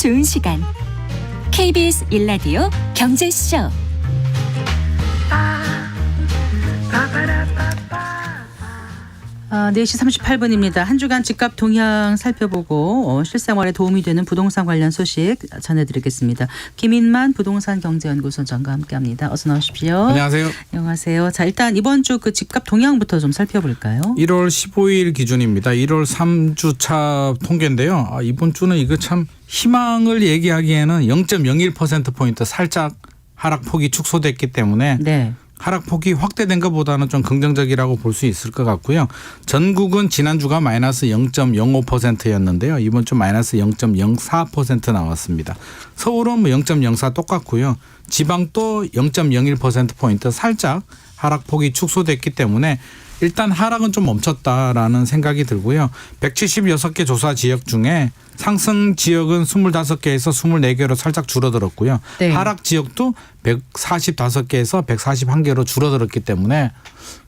좋은 시간 KBS 1라디오 경제쇼. 4시 38분입니다. 한 주간 집값 동향 살펴보고 실생활에 도움이 되는 부동산 관련 소식 전해드리겠습니다. 김인만 부동산 경제연구소장과 함께합니다. 어서 나오십시오. 안녕하세요. 안녕하세요. 자, 일단 이번 주 그 집값 동향부터 좀 살펴볼까요? 1월 15일 기준입니다. 1월 3주차 통계인데요. 이번 주는 이거 참 희망을 얘기하기에는 0.01%포인트 살짝 하락폭이 축소됐기 때문에 네. 하락폭이 확대된 것보다는 좀 긍정적이라고 볼 수 있을 것 같고요. 전국은 지난주가 마이너스 0.05%였는데요. 이번 주 마이너스 0.04% 나왔습니다. 서울은 뭐 0.04 똑같고요. 지방도 0.01%포인트 살짝 하락폭이 축소됐기 때문에 일단 하락은 좀 멈췄다라는 생각이 들고요. 176개 조사 지역 중에 상승 지역은 25개에서 24개로 살짝 줄어들었고요. 네. 하락 지역도 145개에서 141개로 줄어들었기 때문에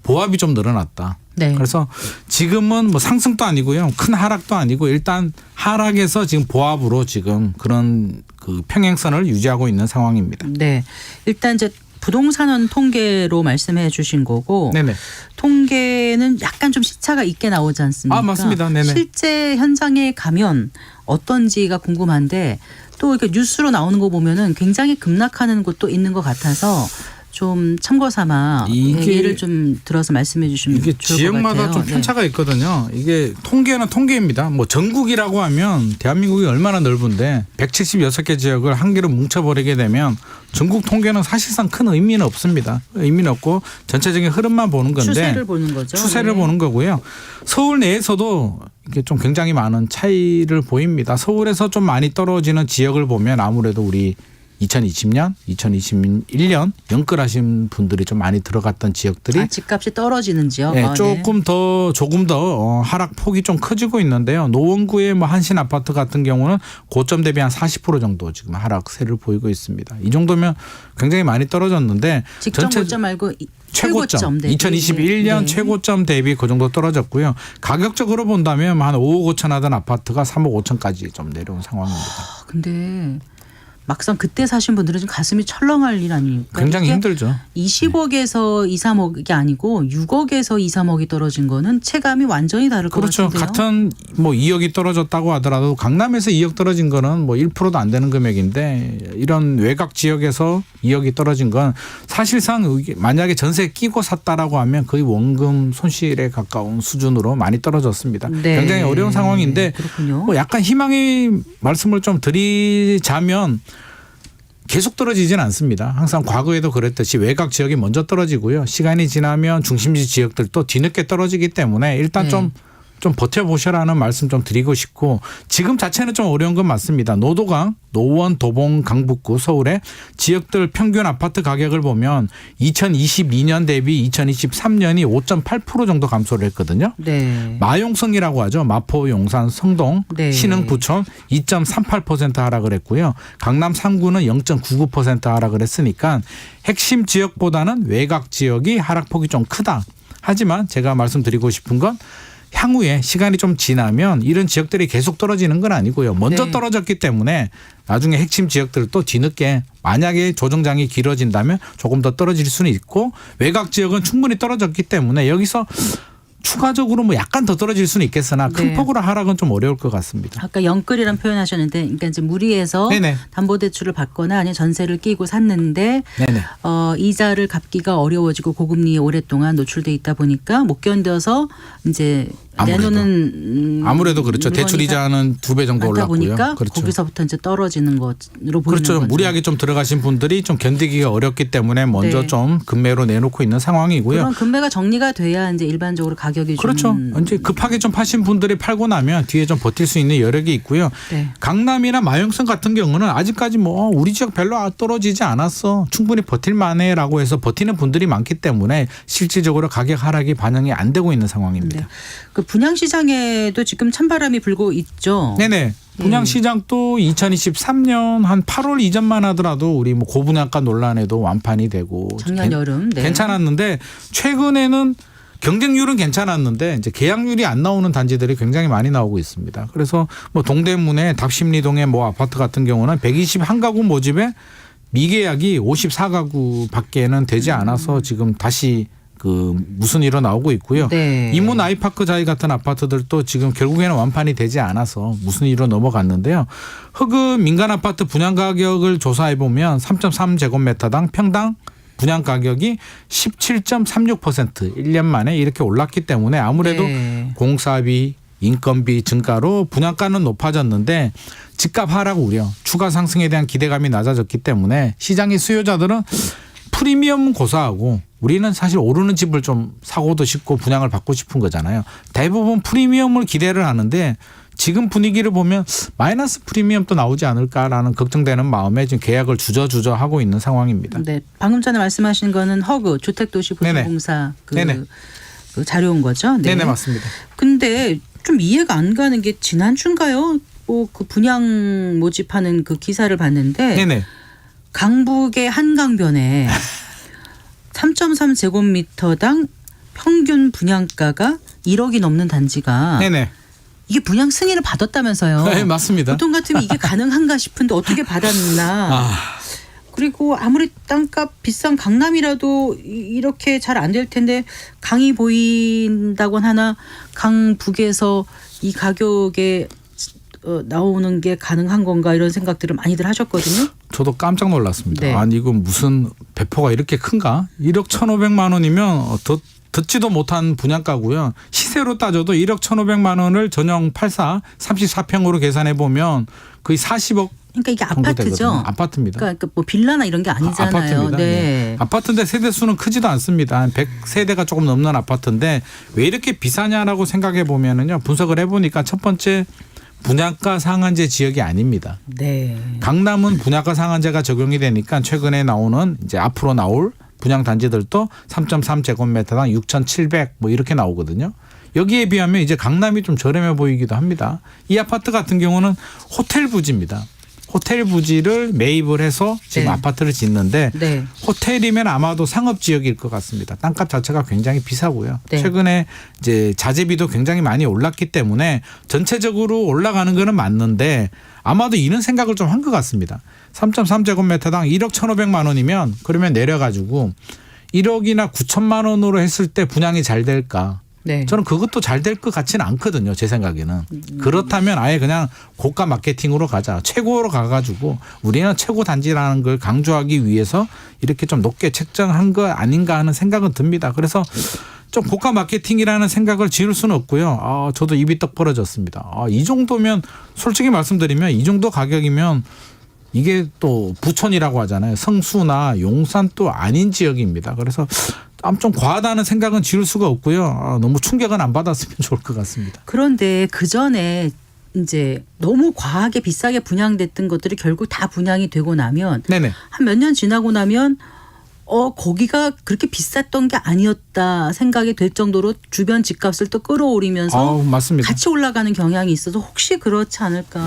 보합이 좀 늘어났다. 네. 그래서 지금은 뭐 상승도 아니고요. 큰 하락도 아니고 일단 하락에서 지금 보합으로 지금 그런 그 평행선을 유지하고 있는 상황입니다. 네. 일단 이제 부동산원 통계로 말씀해 주신 거고 네네. 통계는 약간 좀 시차가 있게 나오지 않습니까? 맞습니다. 네네. 실제 현장에 가면 어떤지가 궁금한데 또 이렇게 뉴스로 나오는 거 보면은 굉장히 급락하는 곳도 있는 것 같아서 좀 참고 삼아 예를 좀 들어서 말씀해 주시면 이게 좋을 것 같아요. 지역마다 좀 편차가 있거든요. 이게 통계는 통계입니다. 뭐 전국이라고 하면 대한민국이 얼마나 넓은데 176개 지역을 한 개로 뭉쳐버리게 되면 전국 통계는 사실상 큰 의미는 없습니다. 의미는 없고 전체적인 흐름만 보는 건데 추세를 보는 거죠. 추세를 네. 보는 거고요. 서울 내에서도 이게 좀 굉장히 많은 차이를 보입니다. 서울에서 좀 많이 떨어지는 지역을 보면 아무래도 우리 2020년, 2021년 연끌하신 분들이 좀 많이 들어갔던 지역들이 집값이 떨어지는 지역. 네, 조금 더 하락폭이 좀 커지고 있는데요. 노원구의 뭐 한신 아파트 같은 경우는 고점 대비 한 40% 정도 지금 하락세를 보이고 있습니다. 이 정도면 굉장히 많이 떨어졌는데 직전 고점 말고 최고점 대비. 2021년 네. 최고점 대비 그 정도 떨어졌고요. 가격적으로 본다면 한 5억 5천 하던 아파트가 3억 5천까지 좀 내려온 상황입니다. 근데 막상 그때 사신 분들은 좀 가슴이 철렁할 일 아닙니까? 굉장히 힘들죠. 20억에서 2, 3억이 아니고 6억에서 2, 3억이 떨어진 거는 체감이 완전히 다를 것 그렇죠. 같은데요. 같은 뭐 2억이 떨어졌다고 하더라도 강남에서 2억 떨어진 거는 뭐 1%도 안 되는 금액인데 이런 외곽 지역에서 2억이 떨어진 건 사실상 만약에 전세 끼고 샀다라고 하면 거의 원금 손실에 가까운 수준으로 많이 떨어졌습니다. 네. 굉장히 어려운 상황인데 그렇군요. 뭐 약간 희망의 말씀을 좀 드리자면 계속 떨어지지는 않습니다. 항상 과거에도 그랬듯이 외곽 지역이 먼저 떨어지고요. 시간이 지나면 중심지 지역들도 뒤늦게 떨어지기 때문에 일단 좀 버텨보셔라는 말씀 좀 드리고 싶고 지금 자체는 좀 어려운 건 맞습니다. 노도강, 노원, 도봉, 강북구, 서울의 지역들 평균 아파트 가격을 보면 2022년 대비 2023년이 5.8% 정도 감소를 했거든요. 네. 마용성이라고 하죠. 마포, 용산, 성동, 네. 신흥, 부천 2.38% 하락을 했고요. 강남 3구는 0.99% 하락을 했으니까 핵심 지역보다는 외곽 지역이 하락폭이 좀 크다. 하지만 제가 말씀드리고 싶은 건 향후에 시간이 좀 지나면 이런 지역들이 계속 떨어지는 건 아니고요. 먼저 네. 떨어졌기 때문에 나중에 핵심 지역들도 뒤늦게 만약에 조정장이 길어진다면 조금 더 떨어질 수는 있고 외곽 지역은 충분히 떨어졌기 때문에 여기서 추가적으로 뭐 약간 더 떨어질 수는 있겠으나 큰 네. 폭으로 하락은 좀 어려울 것 같습니다. 아까 영끌이란 표현하셨는데, 그러니까 이제 무리해서 네네. 담보대출을 받거나 아니면 전세를 끼고 샀는데 네네. 이자를 갚기가 어려워지고 고금리에 오랫동안 노출돼 있다 보니까 못 견뎌서 이제 내놓는 아무래도 그렇죠. 대출 이자는 2배 정도 많다 올랐고요. 보니까 그렇죠. 거기서부터 이제 떨어지는 것으로 보이는 그렇죠. 거죠. 무리하게 좀 들어가신 분들이 좀 견디기가 어렵기 때문에 먼저 네. 좀 급매로 내놓고 있는 상황이고요. 그런 금매가 정리가 돼야 이제 일반적으로 가격이 그렇죠. 좀 이제 급하게 좀 파신 분들이 팔고 나면 뒤에 좀 버틸 수 있는 여력이 있고요. 네. 강남이나 마용성 같은 경우는 아직까지 뭐 우리 지역 별로 떨어지지 않았어. 충분히 버틸 만해라고 해서 버티는 분들이 많기 때문에 실질적으로 가격 하락이 반영이 안 되고 있는 상황입니다. 네. 그 분양 시장에도 지금 찬바람이 불고 있죠. 네네. 분양 시장도 2023년 한 8월 이전만 하더라도 우리 뭐 고분양가 논란에도 완판이 되고 작년 여름 네. 괜찮았는데 최근에는 경쟁률은 괜찮았는데 이제 계약률이 안 나오는 단지들이 굉장히 많이 나오고 있습니다. 그래서 뭐 동대문의 답심리동의 뭐 아파트 같은 경우는 121가구 모집에 미계약이 54가구밖에는 되지 않아서 지금 다시 그 무슨 일로 나오고 있고요. 네. 이문 아이파크 자이 같은 아파트들도 지금 결국에는 완판이 되지 않아서 무슨 일로 넘어갔는데요. 흑은 민간 아파트 분양 가격을 조사해 보면 3.3제곱미터당 평당 분양 가격이 17.36% 1년 만에 이렇게 올랐기 때문에 아무래도 네. 공사비, 인건비 증가로 분양가는 높아졌는데 집값 하락 우려, 추가 상승에 대한 기대감이 낮아졌기 때문에 시장의 수요자들은 프리미엄 고사하고 우리는 사실 오르는 집을 좀 사고도 싶고 분양을 받고 싶은 거잖아요. 대부분 프리미엄을 기대를 하는데 지금 분위기를 보면 마이너스 프리미엄도 나오지 않을까라는 걱정되는 마음에 지금 계약을 주저주저 하고 있는 상황입니다. 네, 방금 전에 말씀하신 거는 허그 주택도시보증공사 그 자료인 거죠. 네. 네네 맞습니다. 근데 좀 이해가 안 가는 게 지난주인가요? 뭐 그 분양 모집하는 그 기사를 봤는데 네네. 강북의 한강변에 3.3제곱미터당 평균 분양가가 1억이 넘는 단지가 네네. 이게 분양 승인을 받았다면서요. 네 맞습니다. 보통 같으면 이게 가능한가 싶은데 어떻게 받았나. 그리고 아무리 땅값 비싼 강남이라도 이렇게 잘 안 될 텐데 강이 보인다곤 하나 강북에서 이 가격에 나오는 게 가능한 건가 이런 생각들을 많이들 하셨거든요. 저도 깜짝 놀랐습니다. 네. 아니 이건 무슨 배포가 이렇게 큰가? 1억 1,500만 원이면 듣지도 못한 분양가고요. 시세로 따져도 1억 1,500만 원을 전용 84 34평으로 계산해 보면 거의 40억 그러니까 이게 정도 아파트죠. 되거든요. 아파트입니다. 그러니까 뭐 빌라나 이런 게 아니잖아요. 아파트입니다. 네. 아파트인데 세대 수는 크지도 않습니다. 한 100세대가 조금 넘는 아파트인데 왜 이렇게 비싸냐라고 생각해 보면은요. 분석을 해보니까 첫 번째 분양가 상한제 지역이 아닙니다. 네. 강남은 분양가 상한제가 적용이 되니까 최근에 나오는 이제 앞으로 나올 분양 단지들도 3.3제곱미터당 6,700 뭐 이렇게 나오거든요. 여기에 비하면 이제 강남이 좀 저렴해 보이기도 합니다. 이 아파트 같은 경우는 호텔 부지입니다. 호텔 부지를 매입을 해서 지금 네. 아파트를 짓는데 네. 호텔이면 아마도 상업 지역일 것 같습니다. 땅값 자체가 굉장히 비싸고요. 네. 최근에 이제 자재비도 굉장히 많이 올랐기 때문에 전체적으로 올라가는 거는 맞는데 아마도 이런 생각을 좀 한 것 같습니다. 3.3제곱미터당 1억 1,500만 원이면 그러면 내려가지고 1억이나 9천만 원으로 했을 때 분양이 잘 될까? 네. 저는 그것도 잘 될 것 같지는 않거든요. 제 생각에는. 그렇다면 아예 그냥 고가 마케팅으로 가자. 최고로 가가지고 우리는 최고 단지라는 걸 강조하기 위해서 이렇게 좀 높게 책정한 거 아닌가 하는 생각은 듭니다. 그래서 좀 고가 마케팅이라는 생각을 지울 수는 없고요. 저도 입이 떡 벌어졌습니다. 이 정도면 솔직히 말씀드리면 이 정도 가격이면 이게 또 부천이라고 하잖아요. 성수나 용산 또 아닌 지역입니다. 그래서 좀 과하다는 생각은 지울 수가 없고요. 너무 충격은 안 받았으면 좋을 것 같습니다. 그런데 그 전에 이제 너무 과하게 비싸게 분양됐던 것들이 결국 다 분양이 되고 나면 네네. 한 몇 년 지나고 나면 거기가 그렇게 비쌌던 게 아니었다 생각이 될 정도로 주변 집값을 또 끌어올리면서 맞습니다. 같이 올라가는 경향이 있어서 혹시 그렇지 않을까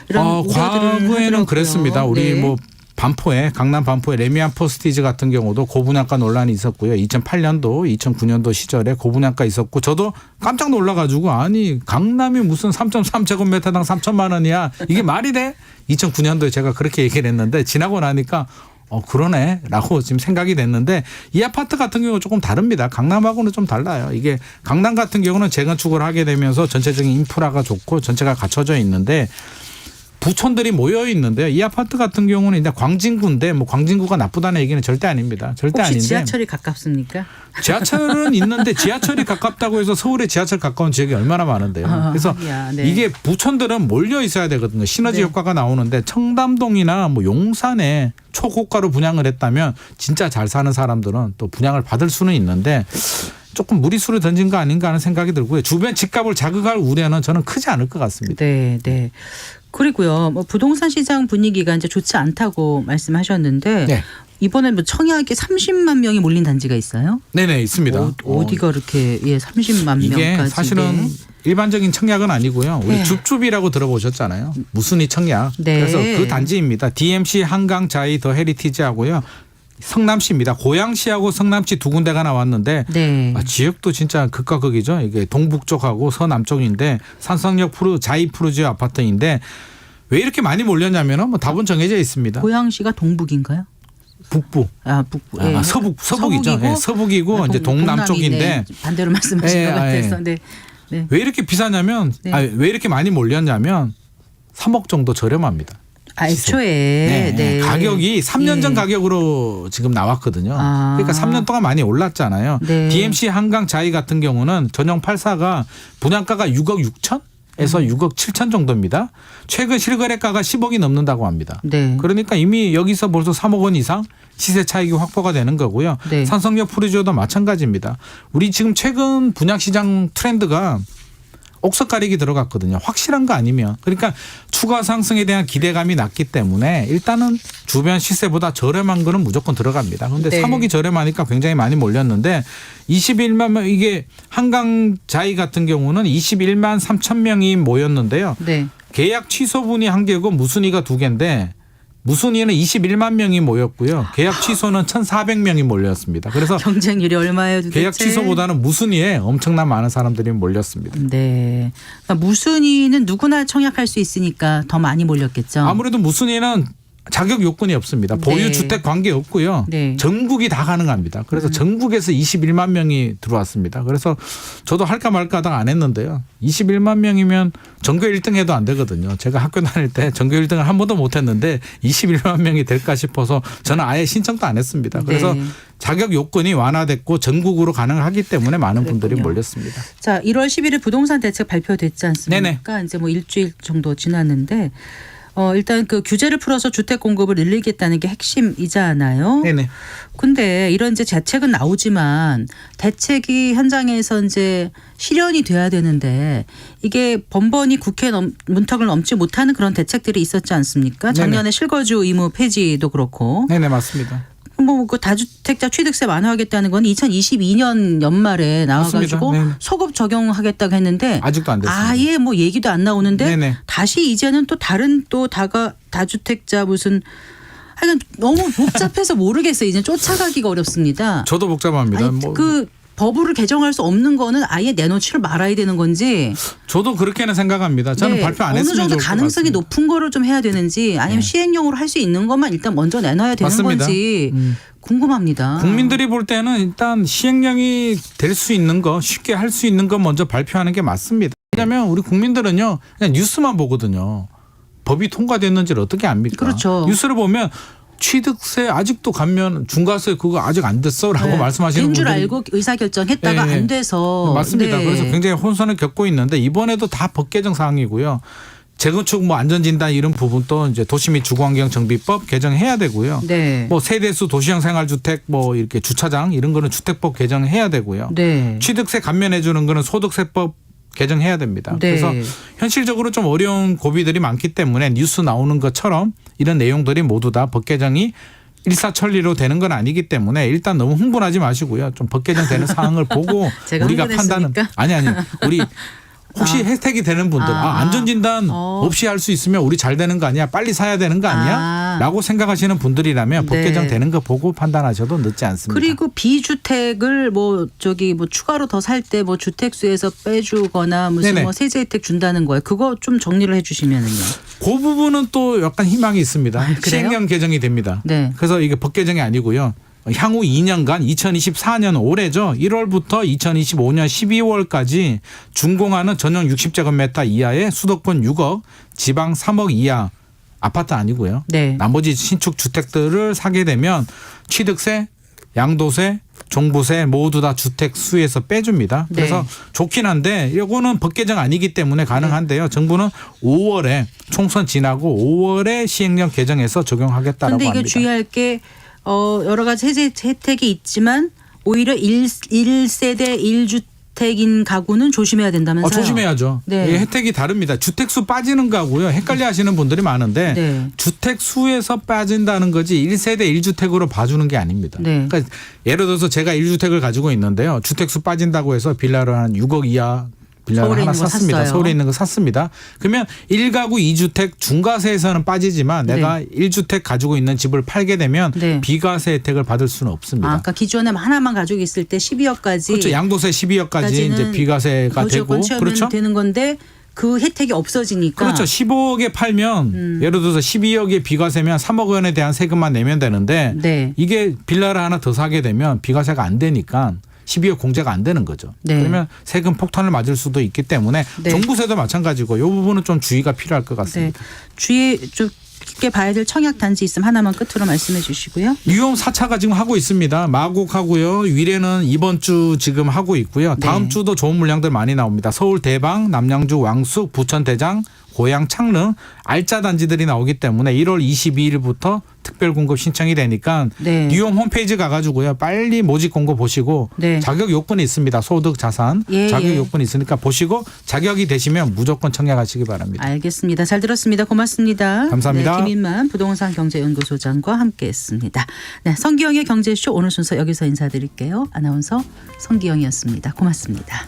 이런 우려들을 과거에는 하더라고요. 그랬습니다. 우리 네. 뭐 반포에 강남 반포에 레미안 포스티즈 같은 경우도 고분양가 논란이 있었고요. 2008년도 2009년도 시절에 고분양가 있었고 저도 깜짝 놀라가지고 아니 강남이 무슨 3.3제곱미터당 3천만 원이야. 이게 말이 돼? 2009년도에 제가 그렇게 얘기를 했는데 지나고 나니까 그러네 라고 지금 생각이 됐는데 이 아파트 같은 경우는 조금 다릅니다. 강남하고는 좀 달라요. 이게 강남 같은 경우는 재건축을 하게 되면서 전체적인 인프라가 좋고 전체가 갖춰져 있는데 부촌들이 모여 있는데요. 이 아파트 같은 경우는 이제 광진구인데 뭐 광진구가 나쁘다는 얘기는 절대 아닙니다. 절대 혹시 아닌데. 지하철이 가깝습니까? 지하철은 있는데 지하철이 가깝다고 해서 서울에 지하철 가까운 지역이 얼마나 많은데요. 그래서 네. 이게 부촌들은 몰려 있어야 되거든요. 시너지 네. 효과가 나오는데 청담동이나 뭐 용산에 초고가로 분양을 했다면 진짜 잘 사는 사람들은 또 분양을 받을 수는 있는데 조금 무리수를 던진 거 아닌가 하는 생각이 들고요. 주변 집값을 자극할 우려는 저는 크지 않을 것 같습니다. 네, 네. 그리고요, 뭐 부동산 시장 분위기가 이제 좋지 않다고 말씀하셨는데 네. 이번에 뭐 청약에 30만 명이 몰린 단지가 있어요? 네네 있습니다. 어디가 이렇게 30만 이게 명까지? 사실은 네. 일반적인 청약은 아니고요. 우리 네. 줍줍이라고 들어보셨잖아요. 무순이 청약. 네. 그래서 그 단지입니다. DMC 한강 자이 더 헤리티지하고요. 성남시입니다. 고양시하고 성남시 두 군데가 나왔는데 네. 지역도 진짜 극과 극이죠. 이게 동북쪽하고 서남쪽인데 산성역 자이 푸르지오 아파트인데 왜 이렇게 많이 몰렸냐면은 뭐 답은 정해져 있습니다. 고양시가 동북인가요? 북부. 북부. 아, 서북이죠. 네, 서북이고 이제 동남쪽인데 반대로 말씀하신 것 같아서. 네. 네. 왜 이렇게 비싸냐면 네. 왜 이렇게 많이 몰렸냐면 3억 정도 저렴합니다. 애초에 네. 가격이 3년 전 가격으로 지금 나왔거든요. 그러니까 3년 동안 많이 올랐잖아요. 네. DMC 한강 자이 같은 경우는 전용 84가 분양가가 6억 6천? 에서 6억 7천 정도입니다. 최근 실거래가가 10억이 넘는다고 합니다. 네. 그러니까 이미 여기서 벌써 3억 원 이상 시세 차익이 확보가 되는 거고요. 네. 산성역 푸르지오도 마찬가지입니다. 우리 지금 최근 분양시장 트렌드가 옥석 가리기 들어갔거든요. 확실한 거 아니면. 그러니까 추가 상승에 대한 기대감이 낮기 때문에 일단은 주변 시세보다 저렴한 거는 무조건 들어갑니다. 그런데 네. 3억이 저렴하니까 굉장히 많이 몰렸는데 21만 명 이게 한강 자이 같은 경우는 21만 3천 명이 모였는데요. 네. 계약 취소분이 한 개고 무순위가 두 개인데 무순위는 21만 명이 모였고요. 계약 취소는 1,400명이 몰렸습니다. 그래서 경쟁률이 얼마예요 도대체? 계약 취소보다는 무순위에 엄청난 많은 사람들이 몰렸습니다. 네. 그러니까 무순위는 누구나 청약할 수 있으니까 더 많이 몰렸겠죠. 아무래도 무순위는 자격 요건이 없습니다. 보유 네. 주택 관계 없고요. 네. 전국이 다 가능합니다. 그래서 전국에서 21만 명이 들어왔습니다. 그래서 저도 할까 말까 하다가 안 했는데요. 21만 명이면 전교 1등 해도 안 되거든요. 제가 학교 다닐 때 전교 1등을 한 번도 못 했는데 21만 명이 될까 싶어서 저는 아예 신청도 안 했습니다. 그래서 네. 자격 요건이 완화됐고 전국으로 가능하기 때문에 많은 분들이 그랬군요. 몰렸습니다. 자, 1월 11일 부동산 대책 발표됐지 않습니까? 네네. 이제 뭐 일주일 정도 지났는데 일단 그 규제를 풀어서 주택 공급을 늘리겠다는 게 핵심이잖아요. 네네. 근데 이런 이제 대책은 나오지만 대책이 현장에서 이제 실현이 돼야 되는데 이게 번번이 국회 문턱을 넘지 못하는 그런 대책들이 있었지 않습니까? 작년에 실거주 의무 폐지도 그렇고. 네네 맞습니다. 뭐 그 다주택자 취득세 완화하겠다는 건 2022년 연말에 나와가지고 맞습니다. 네네. 소급 적용하겠다고 했는데 아직도 안 됐습니다. 아예 뭐 얘기도 안 나오는데 네네. 다시 이제는 또 다른 또 다주택자 무슨 하여간 너무 복잡해서 모르겠어요. 이제 쫓아가기가 어렵습니다. 저도 복잡합니다. 아니, 그 법을 개정할 수 없는 거는 아예 내놓지를 말아야 되는 건지. 저도 그렇게는 생각합니다. 저는 네, 발표 안 어느 했으면 정도 좋을 것 가능성이 같습니다. 높은 거를 좀 해야 되는지 아니면 시행령으로 할 수 있는 것만 일단 먼저 내놔야 되는 맞습니다. 건지 궁금합니다. 국민들이 볼 때는 일단 시행령이 될 수 있는 거 쉽게 할 수 있는 거 먼저 발표하는 게 맞습니다. 왜냐하면 우리 국민들은요 그냥 뉴스만 보거든요. 법이 통과됐는지를 어떻게 압니까? 그렇죠. 뉴스를 보면 취득세 아직도 감면 중과세 그거 아직 안 됐어라고 네. 말씀하시는 된 줄 분들이 알고 의사결정했다가 네. 안 돼서. 맞습니다. 네. 그래서 굉장히 혼선을 겪고 있는데 이번에도 다 법 개정 사항이고요. 재건축 뭐 안전진단 이런 부분도 이제 도시및 주거환경정비법 개정해야 되고요. 네. 뭐 세대수 도시형 생활주택 뭐 이렇게 주차장 이런 거는 주택법 개정해야 되고요. 네. 취득세 감면해 주는 거는 소득세법 개정해야 됩니다. 네. 그래서 현실적으로 좀 어려운 고비들이 많기 때문에 뉴스 나오는 것처럼 이런 내용들이 모두 다 법 개정이 일사천리로 되는 건 아니기 때문에 일단 너무 흥분하지 마시고요. 좀 법 개정되는 사항을 보고 제가 우리가 판단은 흥분했습니까? 아니 우리 혹시 혜택이 되는 분들 안전진단 없이 할 수 있으면 우리 잘 되는 거 아니야 빨리 사야 되는 거 아니야 라고 생각하시는 분들이라면 법 네. 개정 되는 거 보고 판단하셔도 늦지 않습니다. 그리고 비주택을 뭐 추가로 더 살 때 뭐 주택수에서 빼주거나 무슨 네네. 뭐 세제 혜택 준다는 거예요. 그거 좀 정리를 해주시면은요. 그 부분은 또 약간 희망이 있습니다. 그래요? 시행령 개정이 됩니다. 네. 그래서 이게 법 개정이 아니고요. 향후 2년간 2024년 올해죠. 1월부터 2025년 12월까지 준공하는 전용 60제곱미터 이하의 수도권 6억, 지방 3억 이하 아파트 아니고요. 네. 나머지 신축 주택들을 사게 되면 취득세, 양도세, 종부세 모두 다 주택 수에서 빼줍니다. 그래서 네. 좋긴 한데 이거는 법 개정 아니기 때문에 가능한데요. 정부는 5월에 총선 지나고 5월에 시행령 개정해서 적용하겠다라고 그런데 이게 합니다. 주의할 게 여러 가지 세제 혜택이 있지만 오히려 1세대 1주택인 가구는 조심해야 된다면서요. 조심해야죠. 네. 이게 혜택이 다릅니다. 주택수 빠지는 거하고요. 헷갈려 하시는 분들이 많은데 네. 주택수에서 빠진다는 거지 1세대 1주택으로 봐주는 게 아닙니다. 네. 그러니까 예를 들어서 제가 1주택을 가지고 있는데요. 주택수 빠진다고 해서 빌라를 한 6억 이하 빌라를 서울에 하나 있는 거 샀습니다. 샀어요. 서울에 있는 거 샀습니다. 그러면 1가구 2주택 중과세에서는 빠지지만 내가 1주택 가지고 있는 집을 팔게 되면 네. 비과세 혜택을 받을 수는 없습니다. 아까 기존에 하나만 가지고 있을 때 12억까지 그렇죠. 양도세 12억까지 이제 비과세가 되고 거주권 그렇죠. 되는 건데 그 혜택이 없어지니까 그렇죠. 15억에 팔면 예를 들어서 12억의 비과세면 3억 원에 대한 세금만 내면 되는데 네. 이게 빌라를 하나 더 사게 되면 비과세가 안 되니까 12억 공제가 안 되는 거죠. 네. 그러면 세금 폭탄을 맞을 수도 있기 때문에 네. 종부세도 마찬가지고 이 부분은 좀 주의가 필요할 것 네. 같습니다. 주의 좀 깊게 봐야 될 청약 단지 있으면 하나만 끝으로 말씀해 주시고요. 뉴홈 4차가 지금 하고 있습니다. 마곡하고요. 위례는 이번 주 지금 하고 있고요. 다음 네. 주도 좋은 물량들 많이 나옵니다. 서울 대방, 남양주 왕숙, 부천 대장, 고양 창릉 알짜 단지들이 나오기 때문에 1월 22일부터 특별 공급 신청이 되니까 네. 뉴홈 홈페이지 가가지고요. 빨리 모집 공고 보시고 네. 자격 요건이 있습니다. 소득 자산 예, 자격 예. 요건이 있으니까 보시고 자격이 되시면 무조건 청약하시기 바랍니다. 알겠습니다. 잘 들었습니다. 고맙습니다. 감사합니다. 네, 김인만 부동산 경제연구소장과 함께했습니다. 네, 성기영의 경제쇼 오늘 순서 여기서 인사드릴게요. 아나운서 성기영이었습니다. 고맙습니다.